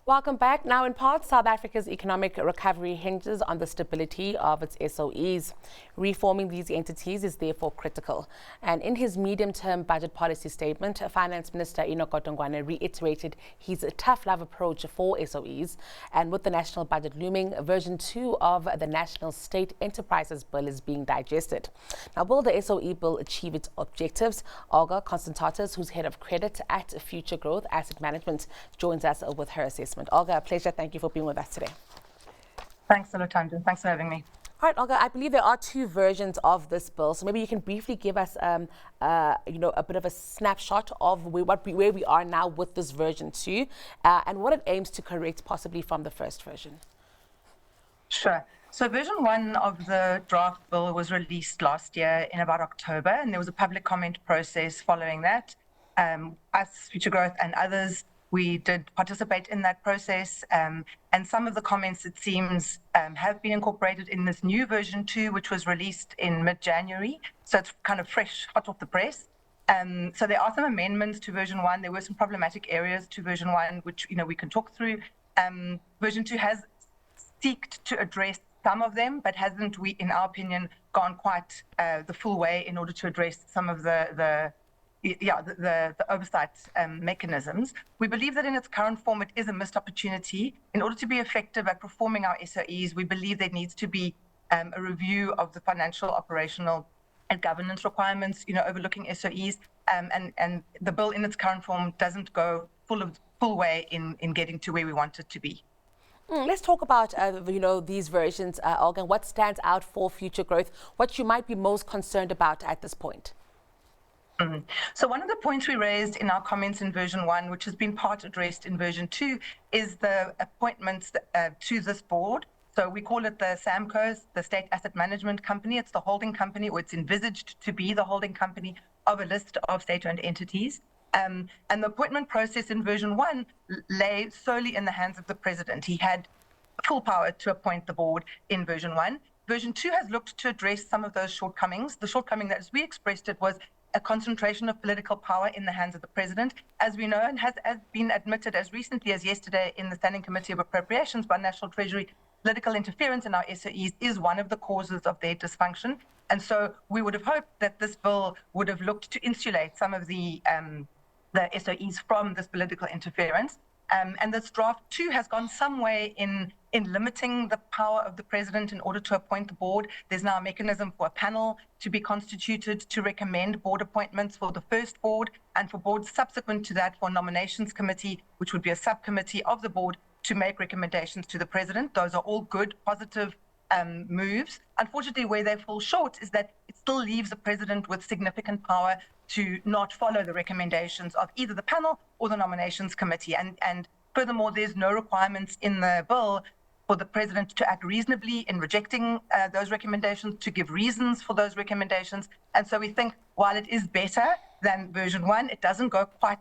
Welcome back. Now, in part, South Africa's economic recovery hinges on the stability of its SOEs. Reforming these entities is therefore critical. And in his medium-term budget policy statement, Finance Minister Enoch Godongwana reiterated his tough love approach for SOEs. And with the national budget looming, version 2 of the National State Enterprises Bill is being digested. Now, will the SOE Bill achieve its objectives? Olga Constantatos, who's head of credit at Futuregrowth Asset Management, joins us with her assessment. Olga, a pleasure. Thank you for being with us today. Thanks, Lotando. Thanks for having me. All right, Olga, I believe there are two versions of this bill. So maybe you can briefly give us, a bit of a snapshot of where we are now with this version 2 and what it aims to correct possibly from the first version. Sure. So version 1 of the draft bill was released last year in about October, and there was a public comment process following that. Us, Futuregrowth, and others, we did participate in that process, and some of the comments, it seems, have been incorporated in this new version 2, which was released in mid-January. So it's kind of fresh, hot off the press. So there are some amendments to version 1. There were some problematic areas to version 1, which we can talk through. Version 2 has sought to address some of them, but hasn't, in our opinion, gone quite the full way in order to address some of the oversight mechanisms. We believe that in its current form, it is a missed opportunity. In order to be effective at performing our SOEs, we believe there needs to be a review of the financial, operational, and governance requirements, overlooking SOEs. And the bill in its current form doesn't go full way in getting to where we want it to be. Let's talk about, these versions, Olga, and what stands out for Futuregrowth, what you might be most concerned about at this point. So one of the points we raised in our comments in version 1, which has been part addressed in version 2, is the appointments to this board. So we call it the SAMCO, the State Asset Management Company. It's the holding company, or it's envisaged to be the holding company of a list of state-owned entities. And the appointment process in version 1 lay solely in the hands of the president. He had full power to appoint the board in version 1. Version 2 has looked to address some of those shortcomings. The shortcoming that, as we expressed it, was a concentration of political power in the hands of the president, as we know, and has been admitted as recently as yesterday in the Standing Committee of Appropriations by National Treasury. Political interference in our SOEs is one of the causes of their dysfunction. And so we would have hoped that this bill would have looked to insulate some of the SOEs from this political interference. And this draft 2 has gone some way in limiting the power of the president in order to appoint the board. There's now a mechanism for a panel to be constituted to recommend board appointments for the first board, and for boards subsequent to that for a nominations committee, which would be a subcommittee of the board, to make recommendations to the president. Those are all good, positive moves. Unfortunately, where they fall short is that it still leaves the president with significant power to not follow the recommendations of either the panel or the nominations committee. And furthermore, there's no requirements in the bill for the president to act reasonably in rejecting those recommendations, to give reasons for those recommendations. And so we think while it is better than version 1, it doesn't go quite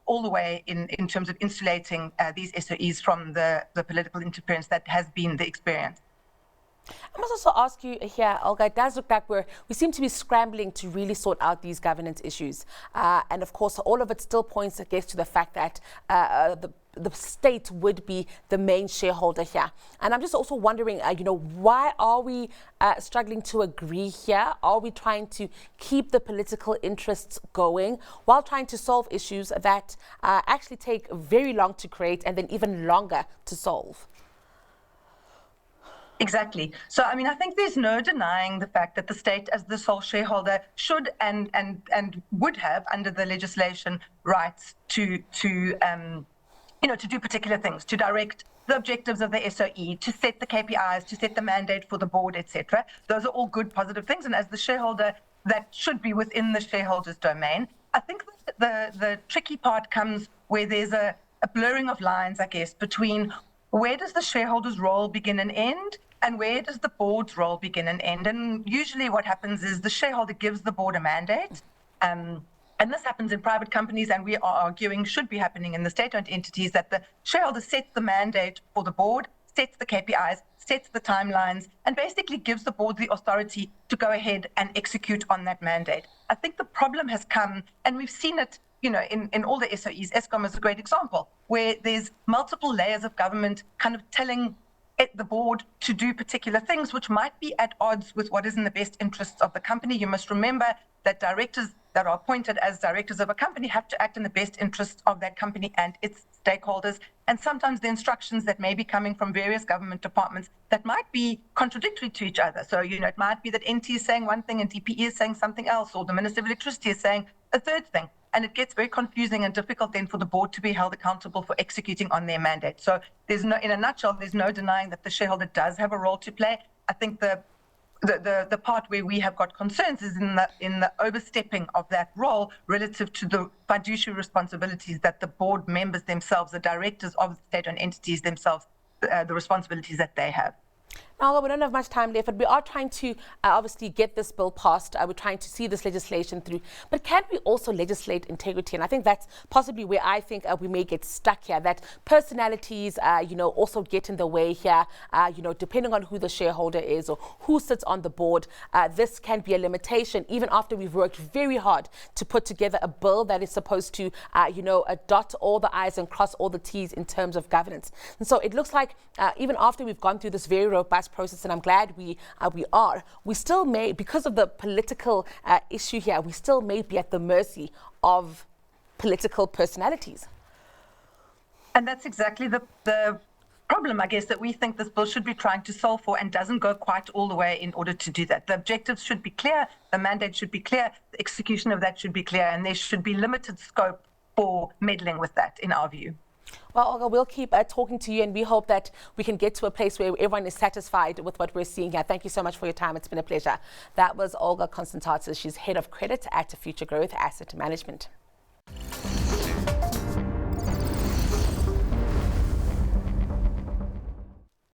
all the way in terms of insulating these SOEs from the political interference that has been the experience. I must also ask you here, Olga, it does look like we seem to be scrambling to really sort out these governance issues. And of course, all of it still points, I guess, to the fact that the state would be the main shareholder here. And I'm just also wondering, why are we struggling to agree here? Are we trying to keep the political interests going while trying to solve issues that actually take very long to create and then even longer to solve? Exactly. So, I think there's no denying the fact that the state, as the sole shareholder, should and would have, under the legislation, rights to do particular things, to direct the objectives of the SOE, to set the KPIs, to set the mandate for the board, etc. Those are all good, positive things. And as the shareholder, that should be within the shareholder's domain. I think the tricky part comes where there's a blurring of lines, I guess, between where does the shareholder's role begin and end, and where does the board's role begin and end? And usually what happens is the shareholder gives the board a mandate. And this happens in private companies, and we are arguing should be happening in the state-owned entities, that the shareholder sets the mandate for the board, sets the KPIs, sets the timelines, and basically gives the board the authority to go ahead and execute on that mandate. I think the problem has come, and we've seen it in all the SOEs, Eskom is a great example, where there's multiple layers of government kind of telling the board to do particular things which might be at odds with what is in the best interests of the company. You must remember that directors that are appointed as directors of a company have to act in the best interests of that company and its stakeholders. And sometimes the instructions that may be coming from various government departments that might be contradictory to each other. So, it might be that NT is saying one thing and DPE is saying something else, or the Minister of Electricity is saying a third thing. And it gets very confusing and difficult then for the board to be held accountable for executing on their mandate. So in a nutshell, there's no denying that the shareholder does have a role to play. I think the part where we have got concerns is in the overstepping of that role relative to the fiduciary responsibilities that the board members themselves, the directors of the state-owned entities themselves, the responsibilities that they have. Now, we don't have much time left, but we are trying to obviously get this bill passed. We're trying to see this legislation through. But can we also legislate integrity? And I think that's possibly where I think we may get stuck here, that personalities, also get in the way here, depending on who the shareholder is or who sits on the board. This can be a limitation, even after we've worked very hard to put together a bill that is supposed to, dot all the I's and cross all the T's in terms of governance. And so it looks like even after we've gone through this very robust process, and I'm glad we still may, because of the political issue here, we still may be at the mercy of political personalities. And that's exactly the problem, I guess, that we think this bill should be trying to solve for, and doesn't go quite all the way in order to do that. The objectives should be clear, the mandate should be clear, the execution of that should be clear, and there should be limited scope for meddling with that, in our view. Well, Olga, we'll keep talking to you, and we hope that we can get to a place where everyone is satisfied with what we're seeing here. Thank you so much for your time. It's been a pleasure. That was Olga Constantatos. She's Head of Credit at Futuregrowth Asset Management.